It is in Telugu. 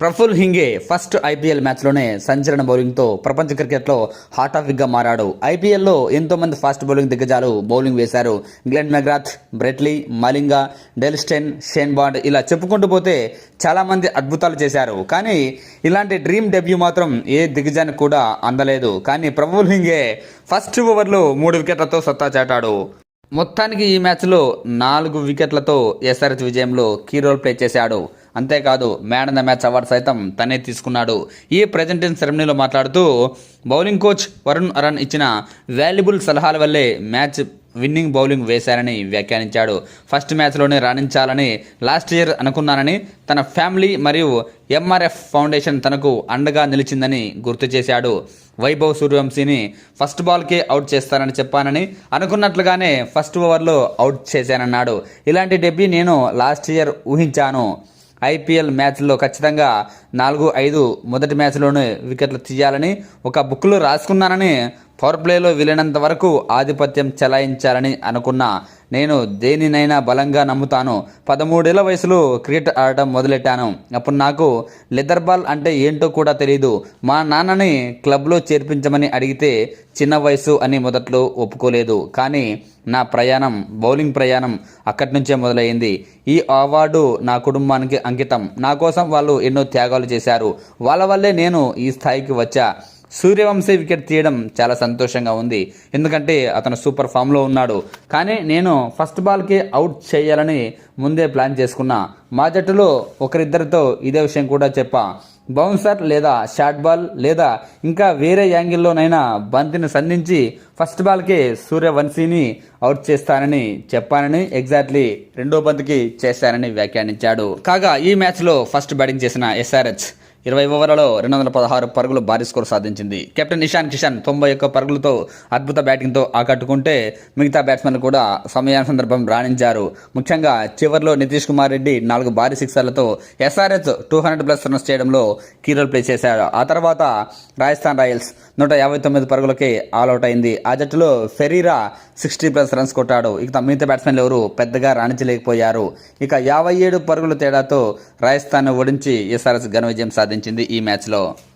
ప్రఫుల్ హింగే ఫస్ట్ ఐపీఎల్ మ్యాచ్లోనే సంచలన బౌలింగ్తో ప్రపంచ క్రికెట్లో హాట్ టాపిక్గా మారాడు. ఐపీఎల్లో ఎంతో మంది ఫాస్ట్ బౌలింగ్ దిగ్గజాలు బౌలింగ్ వేశారు. Glenn McGrath, Brett Lee, Malinga, Dale Steyn, Shane Bond ఇలా చెప్పుకుంటూ పోతే చాలామంది అద్భుతాలు చేశారు. కానీ ఇలాంటి డ్రీమ్ డెబ్యూ మాత్రం ఏ దిగ్గజానికి కూడా అందలేదు. కానీ ప్రఫుల్ హింగే ఫస్ట్ ఓవర్లో 3 వికెట్లతో సత్తా చాటాడు. మొత్తానికి ఈ మ్యాచ్లో 4 వికెట్లతో ఎస్ఆర్హెచ్ విజయంలో కీ రోల్ ప్లే చేశాడు. అంతేకాదు man of the match award సైతం తనే తీసుకున్నాడు. ఈ ప్రెజెంటేషన్ సెరమనీలో మాట్లాడుతూ బౌలింగ్ కోచ్ వరుణ్ అరన్ ఇచ్చిన వాల్యుబుల్ సలహాల వల్లే మ్యాచ్ విన్నింగ్ బౌలింగ్ వేశారని వ్యాఖ్యానించాడు. ఫస్ట్ మ్యాచ్లోనే రాణించాలని లాస్ట్ ఇయర్ అనుకున్నానని, తన ఫ్యామిలీ మరియు ఎంఆర్ఎఫ్ ఫౌండేషన్ తనకు అండగా నిలిచిందని గుర్తు చేశాడు. వైభవ్ సూర్యవంశీని ఫస్ట్ బాల్కే అవుట్ చేస్తానని చెప్పానని, అనుకున్నట్లుగానే ఫస్ట్ ఓవర్లో అవుట్ చేశానన్నాడు. ఇలాంటి డెబ్యూ నేను లాస్ట్ ఇయర్ ఊహించాను. ఐపీఎల్ మ్యాచ్లో ఖచ్చితంగా 4-5 మొదటి మ్యాచ్లోనే వికెట్లు తీయాలని ఒక బుక్లో రాసుకున్నానని, పవర్ ప్లేలో వీలైనంత వరకు ఆధిపత్యం చెలాయించాలని అనుకున్నా. నేను దేనినైనా బలంగా నమ్ముతాను. 13 ఏళ్ల వయసులో క్రికెట్ ఆడటం మొదలెట్టాను. అప్పుడు నాకు లెదర్ బాల్ అంటే ఏంటో కూడా తెలియదు. మా నాన్నని క్లబ్లో చేర్పించమని అడిగితే చిన్న వయసు అని మొదట్లో ఒప్పుకోలేదు. కానీ నా ప్రయాణం, బౌలింగ్ ప్రయాణం అక్కడి నుంచే మొదలైంది. ఈ అవార్డు నా కుటుంబానికి అంకితం. నా కోసం వాళ్ళు ఎన్నో త్యాగాలు చేశారు. వాళ్ళ వల్లే నేను ఈ స్థాయికి వచ్చా. సూర్యవంశీ వికెట్ తీయడం చాలా సంతోషంగా ఉంది, ఎందుకంటే అతను సూపర్ ఫామ్లో ఉన్నాడు. కానీ నేను ఫస్ట్ బాల్కే అవుట్ చేయాలని ముందే ప్లాన్ చేసుకున్నా. మా జట్టులో ఒకరిద్దరితో ఇదే విషయం కూడా చెప్పా. బౌన్సర్ లేదా షార్ట్ బాల్ లేదా ఇంకా వేరే యాంగిల్లోనైనా బంతిని సంధించి ఫస్ట్ బాల్కే సూర్యవంశీని అవుట్ చేస్తానని చెప్పానని, ఎగ్జాక్ట్లీ రెండో బంతికి చేశానని వ్యాఖ్యానించాడు. కాగా ఈ మ్యాచ్లో ఫస్ట్ బ్యాటింగ్ చేసిన ఎస్ఆర్హెచ్ 20 ఓవర్లలో 216 పరుగులు భారీ స్కోర్ సాధించింది. కెప్టెన్ ఇషాన్ కిషన్ 91 పరుగులతో అద్భుత బ్యాటింగ్తో ఆకట్టుకుంటే మిగతా బ్యాట్స్మెన్లు కూడా సమయాన సందర్భం రాణించారు. ముఖ్యంగా చివరిలో నితీష్ కుమార్ రెడ్డి 4 భారీ సిక్సర్లతో ఎస్ఆర్హెచ్ 200+ రన్స్ చేయడంలో కీ రోల్ ప్లే చేశారు. ఆ తర్వాత రాజస్థాన్ రాయల్స్ 159 పరుగులకే ఆల్అవుట్ అయింది. ఆ జట్టులో ఫెరీరా 60+ రన్స్ కొట్టాడు. ఇక మిగతా బ్యాట్స్మెన్లు ఎవరు పెద్దగా రాణించలేకపోయారు. ఇక 57 పరుగుల తేడాతో రాజస్థాన్ ఓడించి ఎస్ఆర్హెచ్ ఘన విజయం సాధించింది ఈ మ్యాచ్లో.